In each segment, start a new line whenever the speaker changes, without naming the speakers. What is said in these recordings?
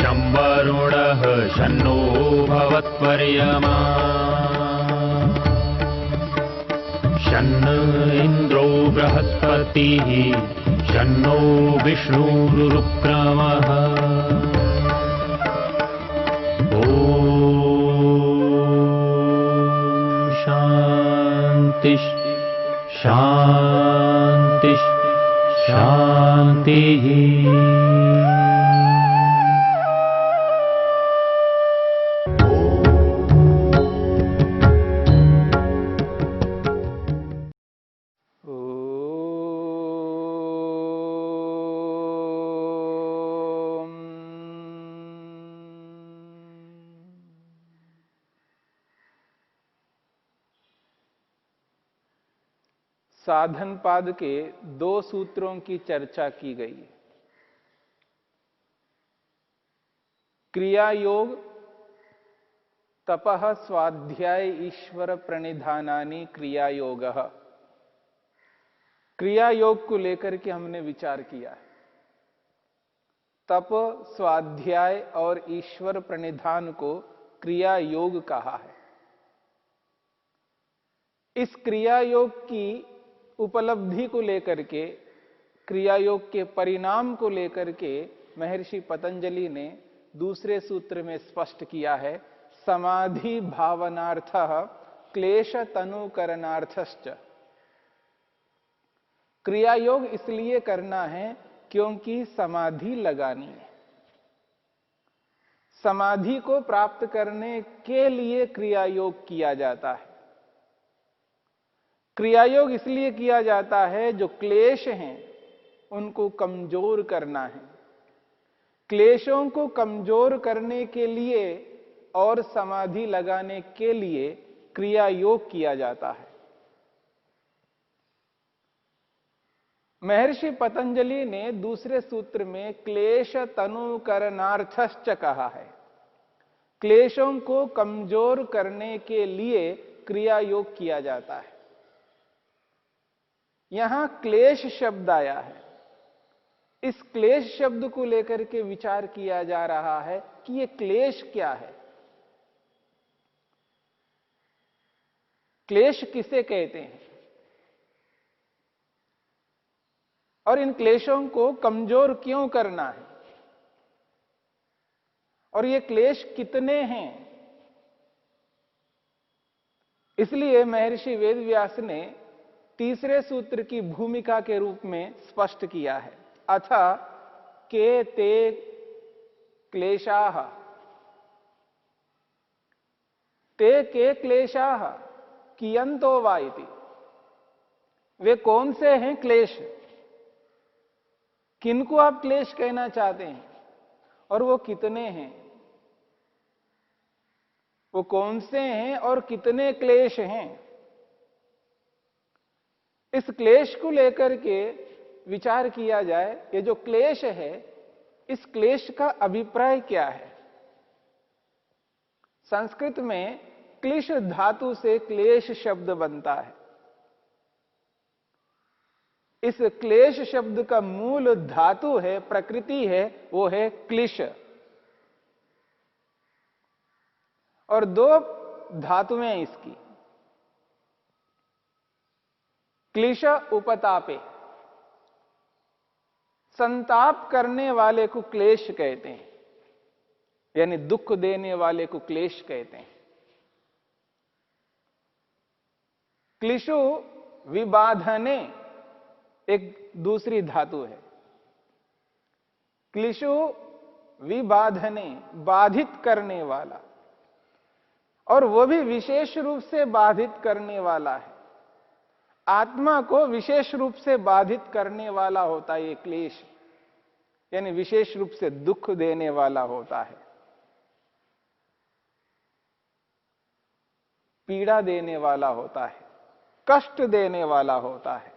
शं वरुणः शन्नो भवत्पर्यमा शन्न इन्द्रो बृहस्पतिः शन्नो विष्णुरुक्रमः ॐ शान्ति शान्ति शान्तिः।
साधन पाद के 2 सूत्रों की चर्चा की गई। क्रिया योग, तपः स्वाध्याय ईश्वर प्रणिधानानि क्रिया योगः। क्रिया योग को लेकर के हमने विचार किया है। तप, स्वाध्याय और ईश्वर प्रणिधान को क्रिया योग कहा है। इस क्रिया योग की उपलब्धि को लेकर के, क्रिया योग के परिणाम को लेकर के महर्षि पतंजलि ने दूसरे सूत्र में स्पष्ट किया है, समाधि भावनार्थः क्लेश तनुकरणार्थश्च। क्रिया योग इसलिए करना है क्योंकि समाधि लगानी है। समाधि को प्राप्त करने के लिए क्रिया योग किया जाता है। क्रिया योग इसलिए किया जाता है जो क्लेश हैं उनको कमजोर करना है। क्लेशों को कमजोर करने के लिए और समाधि लगाने के लिए क्रिया योग किया जाता है। महर्षि पतंजलि ने दूसरे सूत्र में क्लेश तनुकरणार्थश्च कहा है। क्लेशों को कमजोर करने के लिए क्रिया योग किया जाता है। यहां क्लेश शब्द आया है। इस क्लेश शब्द को लेकर के विचार किया जा रहा है कि यह क्लेश क्या है, क्लेश किसे कहते हैं और इन क्लेशों को कमजोर क्यों करना है और ये क्लेश कितने हैं। इसलिए महर्षि वेदव्यास ने तीसरे सूत्र की भूमिका के रूप में स्पष्ट किया है, अथ के ते क्लेशाः। ते के क्लेशाः कियंतो वा इति। वे कौन से हैं क्लेश, किनको आप क्लेश कहना चाहते हैं और वो कितने हैं, वो कौन से हैं और कितने क्लेश हैं। इस क्लेश को लेकर के विचार किया जाए। ये जो क्लेश है, इस क्लेश का अभिप्राय क्या है। संस्कृत में क्लिश धातु से क्लेश शब्द बनता है। इस क्लेश शब्द का मूल धातु है, प्रकृति है, वो है क्लिश। और 2 धातुएं इसकी। क्लिश उपतापे, संताप करने वाले को क्लेश कहते हैं, यानी दुख देने वाले को क्लेश कहते हैं। क्लिशु विबाधने एक दूसरी धातु है। क्लिशु विबाधने, बाधित करने वाला, और वो भी विशेष रूप से बाधित करने वाला है। आत्मा को विशेष रूप से बाधित करने वाला होता है ये क्लेश, यानी विशेष रूप से दुख देने वाला होता है, पीड़ा देने वाला होता है, कष्ट देने वाला होता है।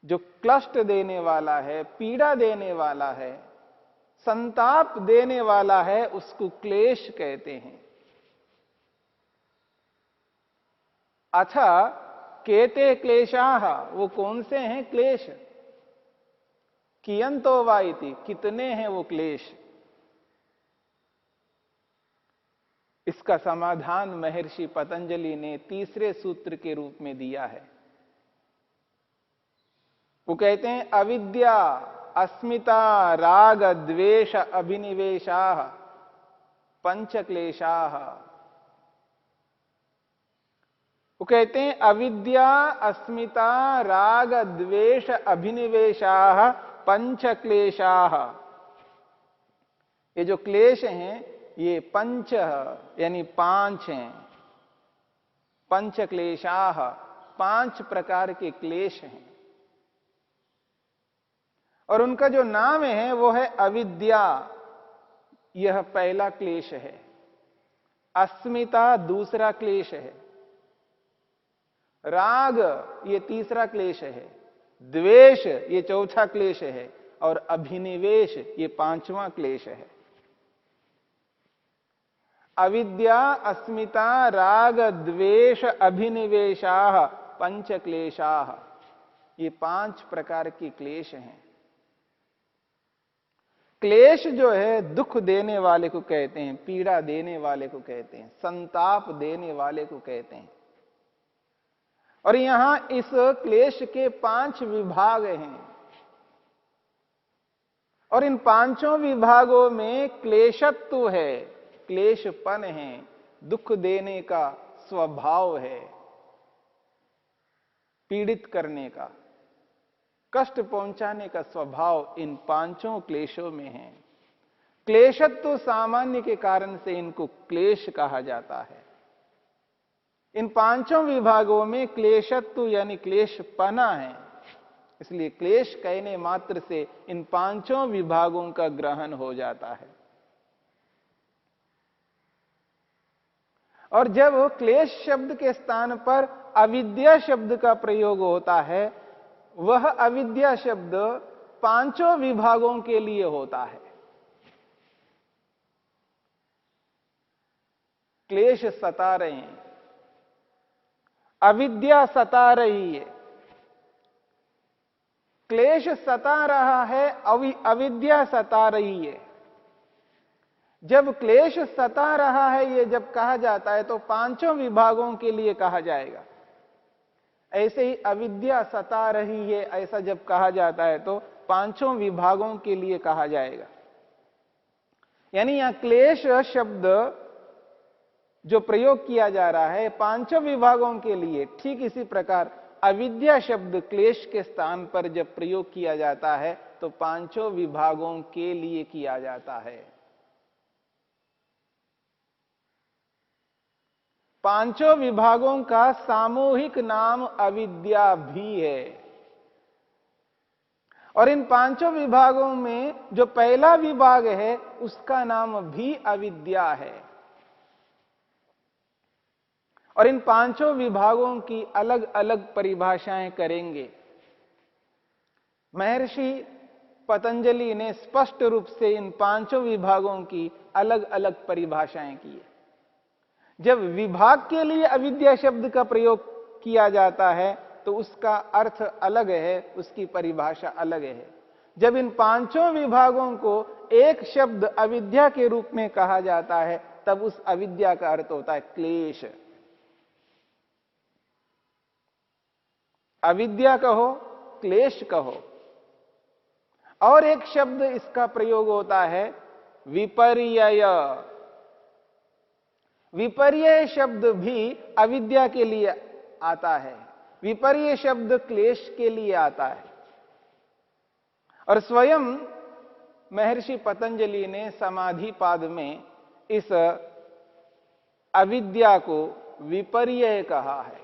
जो क्लिष्ट देने वाला है, पीड़ा देने वाला है, संताप देने वाला है, उसको क्लेश कहते हैं। अच्छा, केते क्लेशाः, वो कौन से हैं क्लेश। कियंतो वा इति, कितने हैं वो क्लेश। इसका समाधान महर्षि पतंजलि ने तीसरे सूत्र के रूप में दिया है। वो कहते हैं अविद्या अस्मिता राग द्वेष अभिनिवेशा पंच क्लेशा। वो कहते हैं अविद्या अस्मिता राग द्वेष अभिनिवेशा पंच क्लेशा। ये जो क्लेश हैं ये पंच यानी पांच हैं। पंच क्लेशा, पांच प्रकार के क्लेश हैं और उनका जो नाम है वो है अविद्या, यह पहला क्लेश है। अस्मिता दूसरा क्लेश है। राग ये तीसरा क्लेश है। द्वेष ये चौथा क्लेश है और अभिनिवेश ये पांचवा क्लेश है। अविद्या अस्मिता राग द्वेष अभिनिवेशा पंच क्लेशा, ये पांच प्रकार के क्लेश हैं। क्लेश जो है दुख देने वाले को कहते हैं, पीड़ा देने वाले को कहते हैं, संताप देने वाले को कहते हैं। और यहां इस क्लेश के पांच विभाग हैं और इन पांचों विभागों में क्लेशत्व है, क्लेशपन है, दुख देने का स्वभाव है, पीड़ित करने का, कष्ट पहुंचाने का स्वभाव इन पांचों क्लेशों में है। क्लेशत्व सामान्य के कारण से इनको क्लेश कहा जाता है। इन पांचों विभागों में क्लेशत्व यानी क्लेशपना है, इसलिए क्लेश कहने मात्र से इन पांचों विभागों का ग्रहण हो जाता है। और जब क्लेश शब्द के स्थान पर अविद्या शब्द का प्रयोग होता है, वह अविद्या शब्द पांचों विभागों के लिए होता है। क्लेश सता रहे हैं, अविद्या सता रही है। क्लेश सता रहा है, अविद्या सता रही है। जब क्लेश सता रहा है ये जब कहा जाता है तो पांचों विभागों के लिए कहा जाएगा। ऐसे ही अविद्या सता रही है ऐसा जब कहा जाता है तो पांचों विभागों के लिए कहा जाएगा। यानी यहां क्लेश शब्द जो प्रयोग किया जा रहा है पांचों विभागों के लिए, ठीक इसी प्रकार अविद्या शब्द क्लेश के स्थान पर जब प्रयोग किया जाता है तो पांचों विभागों के लिए किया जाता है। पांचों विभागों का सामूहिक नाम अविद्या भी है और इन पांचों विभागों में जो पहला विभाग है उसका नाम भी अविद्या है। और इन पांचों विभागों की अलग अलग परिभाषाएं करेंगे। महर्षि पतंजलि ने स्पष्ट रूप से इन पांचों विभागों की अलग अलग परिभाषाएं की है। जब विभाग के लिए अविद्या शब्द का प्रयोग किया जाता है तो उसका अर्थ अलग है, उसकी परिभाषा अलग है। जब इन पांचों विभागों को एक शब्द अविद्या के रूप में कहा जाता है तब उस अविद्या का अर्थ होता है क्लेश। अविद्या कहो, क्लेश कहो। और एक शब्द इसका प्रयोग होता है विपर्यय। विपर्यय शब्द भी अविद्या के लिए आता है, विपर्यय शब्द क्लेश के लिए आता है। और स्वयं महर्षि पतंजलि ने समाधि पाद में इस अविद्या को विपर्यय कहा है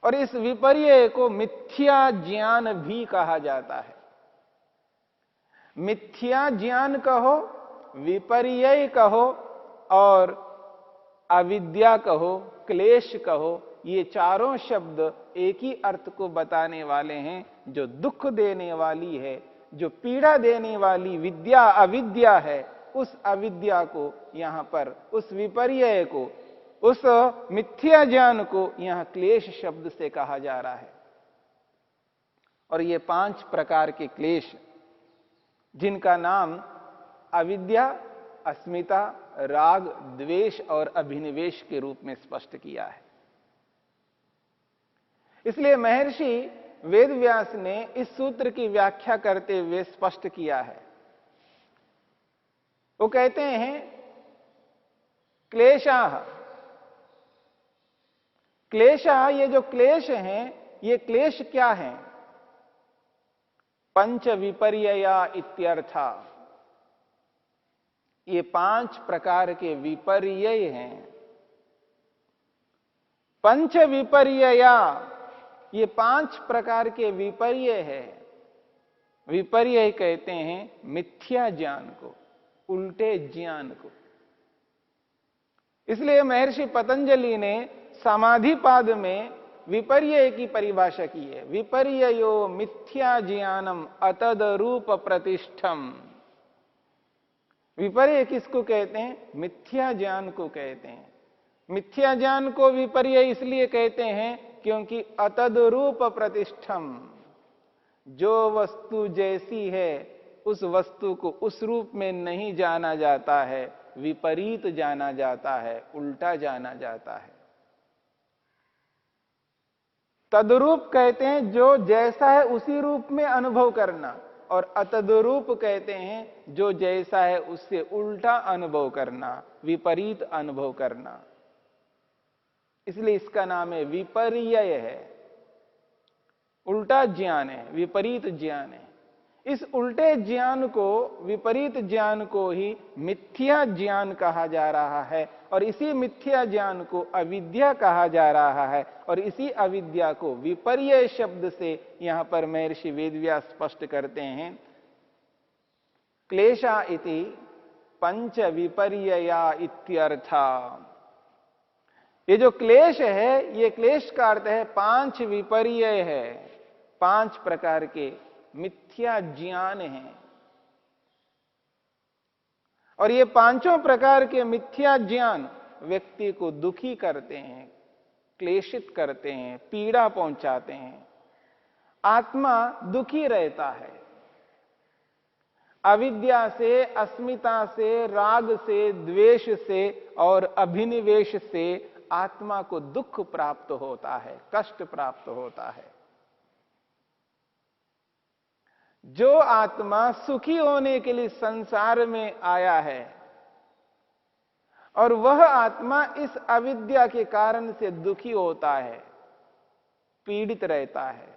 और इस विपर्यय को मिथ्या ज्ञान भी कहा जाता है। मिथ्या ज्ञान कहो, विपर्यय कहो और अविद्या कहो, क्लेश कहो, ये चारों शब्द एक ही अर्थ को बताने वाले हैं। जो दुख देने वाली है, जो पीड़ा देने वाली विद्या अविद्या है, उस अविद्या को यहां पर, उस विपर्यय को, उस मिथ्या ज्ञान को यहां क्लेश शब्द से कहा जा रहा है। और ये पांच प्रकार के क्लेश जिनका नाम अविद्या, अस्मिता, राग, द्वेष और अभिनिवेश के रूप में स्पष्ट किया है। इसलिए महर्षि वेदव्यास ने इस सूत्र की व्याख्या करते हुए स्पष्ट किया है। वो कहते हैं क्लेशाः, क्लेशाः, ये जो क्लेश हैं, ये क्लेश क्या हैं? पंच विपर्यया इत्यर्था, ये 5 प्रकार के विपर्य हैं। पंच विपर्यया, ये 5 प्रकार के विपर्य है। विपर्य कहते हैं मिथ्या ज्ञान को, उल्टे ज्ञान को। इसलिए महर्षि पतंजलि ने समाधिपाद में विपर्य की परिभाषा की है। विपर्यो मिथ्या ज्ञानम अतदरूप प्रतिष्ठम। विपर्य किसको कहते हैं? मिथ्या ज्ञान को कहते हैं। मिथ्या ज्ञान को विपर्य इसलिए कहते हैं क्योंकि अतदरूप प्रतिष्ठम, जो वस्तु जैसी है उस वस्तु को उस रूप में नहीं जाना जाता है, विपरीत जाना जाता है, उल्टा जाना जाता है। तद्रूप कहते हैं जो जैसा है उसी रूप में अनुभव करना, और अतद्रूप कहते हैं जो जैसा है उससे उल्टा अनुभव करना, विपरीत अनुभव करना। इसलिए इसका नाम है विपर्य है, उल्टा ज्ञान है, विपरीत ज्ञान है। इस उल्टे ज्ञान को, विपरीत ज्ञान को ही मिथ्या ज्ञान कहा जा रहा है, और इसी मिथ्या ज्ञान को अविद्या कहा जा रहा है, और इसी अविद्या को विपर्य शब्द से यहां पर महर्षि वेदव्यास स्पष्ट करते हैं। क्लेशा इति पंच विपर्यया इत्यर्था। ये जो क्लेश है, ये क्लेश का अर्थ है 5 विपर्य है, 5 प्रकार के मिथ्या ज्ञान हैं। और ये 5 प्रकार के मिथ्या ज्ञान व्यक्ति को दुखी करते हैं, क्लेशित करते हैं, पीड़ा पहुंचाते हैं। आत्मा दुखी रहता है। अविद्या से, अस्मिता से, राग से, द्वेष से और अभिनिवेश से आत्मा को दुख प्राप्त होता है, कष्ट प्राप्त होता है। जो आत्मा सुखी होने के लिए संसार में आया है और वह आत्मा इस अविद्या के कारण से दुखी होता है, पीड़ित रहता है,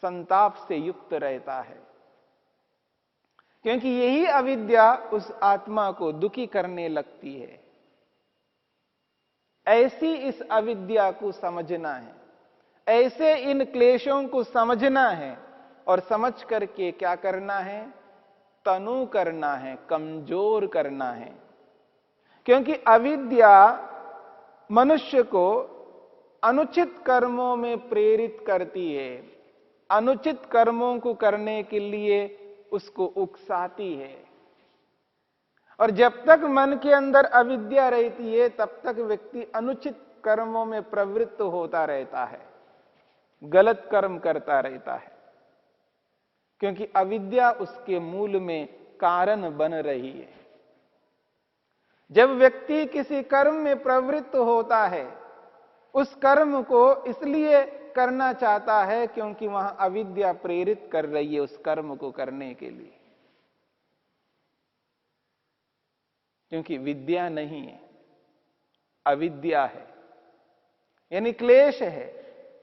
संताप से युक्त रहता है, क्योंकि यही अविद्या उस आत्मा को दुखी करने लगती है। ऐसी इस अविद्या को समझना है, ऐसे इन क्लेशों को समझना है, और समझ करके क्या करना है? तनु करना है, कमजोर करना है। क्योंकि अविद्या मनुष्य को अनुचित कर्मों में प्रेरित करती है, अनुचित कर्मों को करने के लिए उसको उकसाती है। और जब तक मन के अंदर अविद्या रहती है तब तक व्यक्ति अनुचित कर्मों में प्रवृत्त होता रहता है, गलत कर्म करता रहता है, क्योंकि अविद्या उसके मूल में कारण बन रही है। जब व्यक्ति किसी कर्म में प्रवृत्त होता है, उस कर्म को इसलिए करना चाहता है क्योंकि वहां अविद्या प्रेरित कर रही है उस कर्म को करने के लिए, क्योंकि विद्या नहीं है, अविद्या है, यानी क्लेश है।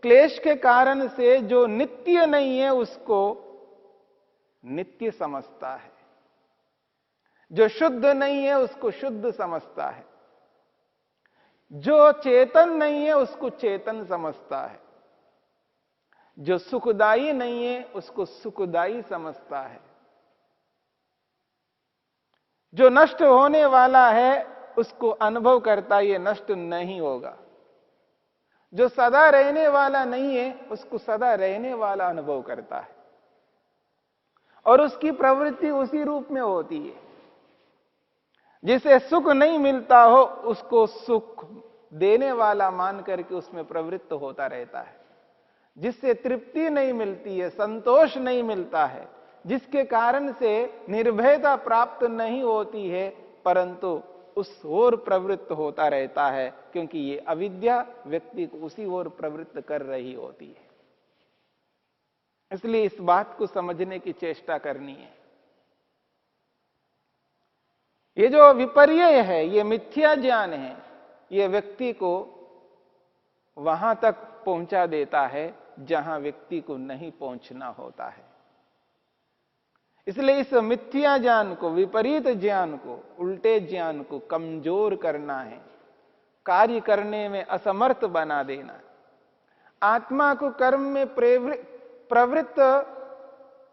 क्लेश के कारण से जो नित्य नहीं है उसको नित्य समझता है, जो शुद्ध नहीं है उसको शुद्ध समझता है, जो चेतन नहीं है उसको चेतन समझता है, जो सुखदायी नहीं है उसको सुखदायी समझता है, जो नष्ट होने वाला है उसको अनुभव करता है ये नष्ट नहीं होगा, जो सदा रहने वाला नहीं है उसको सदा रहने वाला अनुभव करता है, और उसकी प्रवृत्ति उसी रूप में होती है। जिसे सुख नहीं मिलता हो उसको सुख देने वाला मान करके उसमें प्रवृत्त होता रहता है। जिससे तृप्ति नहीं मिलती है, संतोष नहीं मिलता है, जिसके कारण से निर्भयता प्राप्त नहीं होती है, परंतु उस ओर प्रवृत्त होता रहता है, क्योंकि ये अविद्या व्यक्ति को उसी ओर प्रवृत्त कर रही होती है। इसलिए इस बात को समझने की चेष्टा करनी है। ये जो विपर्यय है, ये मिथ्या ज्ञान है, ये व्यक्ति को वहां तक पहुंचा देता है जहां व्यक्ति को नहीं पहुंचना होता है। इसलिए इस मिथ्या ज्ञान को, विपरीत ज्ञान को, उल्टे ज्ञान को कमजोर करना है, कार्य करने में असमर्थ बना देना, आत्मा को कर्म में प्रवृत्त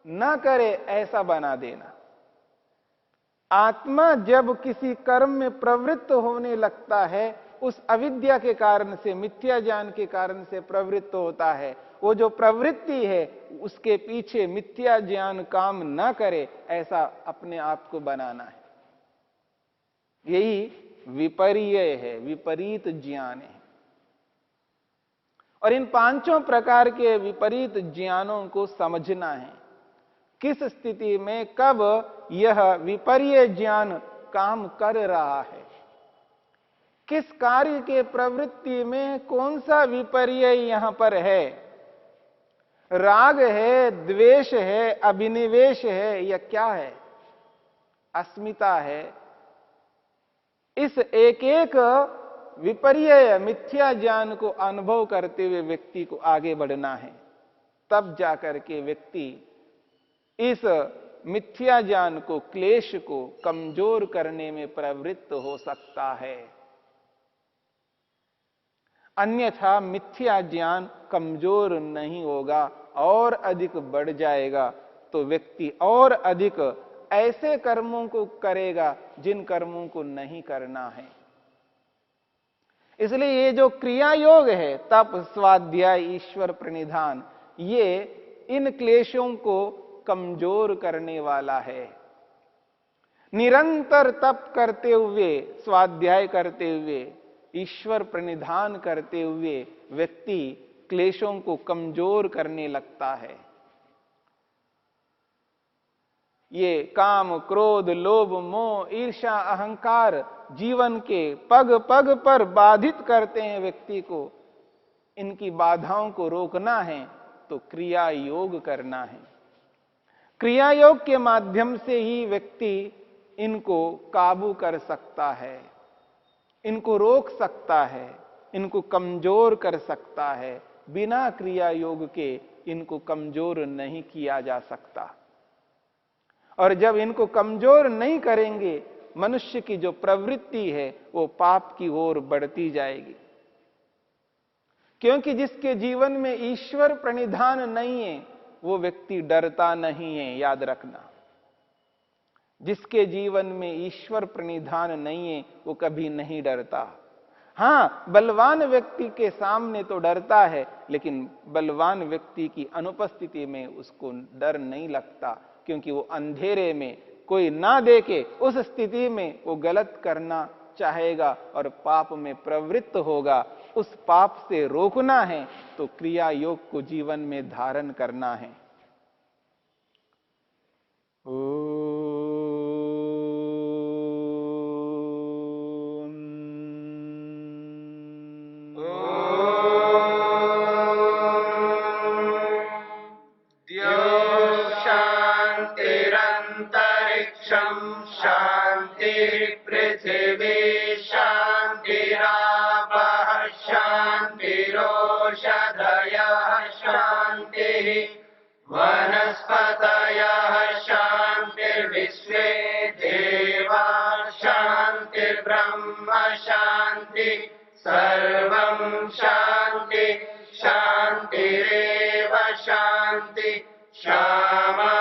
न करे ऐसा बना देना। आत्मा जब किसी कर्म में प्रवृत्त होने लगता है, उस अविद्या के कारण से, मिथ्या ज्ञान के कारण से प्रवृत्त होता है। वो जो प्रवृत्ति है उसके पीछे मिथ्या ज्ञान काम न करे ऐसा अपने आप को बनाना है। यही विपर्यय है, विपरीत ज्ञान है। और इन पांचों प्रकार के विपरीत ज्ञानों को समझना है, किस स्थिति में कब यह विपर्यय ज्ञान काम कर रहा है, किस कार्य के प्रवृत्ति में कौन सा विपर्यय यहां पर है, राग है, द्वेष है, अभिनिवेश है, या क्या है, अस्मिता है। इस एक एक विपर्यय मिथ्या ज्ञान को अनुभव करते हुए व्यक्ति को आगे बढ़ना है। तब जाकर के व्यक्ति इस मिथ्या ज्ञान को, क्लेश को कमजोर करने में प्रवृत्त हो सकता है। अन्यथा मिथ्या ज्ञान कमजोर नहीं होगा और अधिक बढ़ जाएगा, तो व्यक्ति और अधिक ऐसे कर्मों को करेगा जिन कर्मों को नहीं करना है। इसलिए ये जो क्रिया योग है, तप, स्वाध्याय, ईश्वर प्रणिधान, ये इन क्लेशों को कमजोर करने वाला है। निरंतर तप करते हुए, स्वाध्याय करते हुए, ईश्वर प्रणिधान करते हुए व्यक्ति क्लेशों को कमजोर करने लगता है। ये काम, क्रोध, लोभ, मोह, ईर्ष्या, अहंकार जीवन के पग पग पर बाधित करते हैं व्यक्ति को। इनकी बाधाओं को रोकना है तो क्रिया योग करना है। क्रिया योग के माध्यम से ही व्यक्ति इनको काबू कर सकता है, इनको रोक सकता है, इनको कमजोर कर सकता है। बिना क्रिया योग के इनको कमजोर नहीं किया जा सकता। और जब इनको कमजोर नहीं करेंगे, मनुष्य की जो प्रवृत्ति है वो पाप की ओर बढ़ती जाएगी। क्योंकि जिसके जीवन में ईश्वर प्रणिधान नहीं है वो व्यक्ति डरता नहीं है, याद रखना। जिसके जीवन में ईश्वर प्रणिधान नहीं है वो कभी नहीं डरता। हां, बलवान व्यक्ति के सामने तो डरता है, लेकिन बलवान व्यक्ति की अनुपस्थिति में उसको डर नहीं लगता, क्योंकि वो अंधेरे में कोई ना देखे उस स्थिति में वो गलत करना चाहेगा और पाप में प्रवृत्त होगा। उस पाप से रोकना है तो क्रिया योग को जीवन में धारण करना है।
शांति पृथ्वी शांतिरापः शांतिरोषधयः शांतिः वनस्पतयः शांतिर्विश्वे देवा शांतिर्ब्रह्म शांति सर्वं शांति शांतिरेव शांति। श्यामा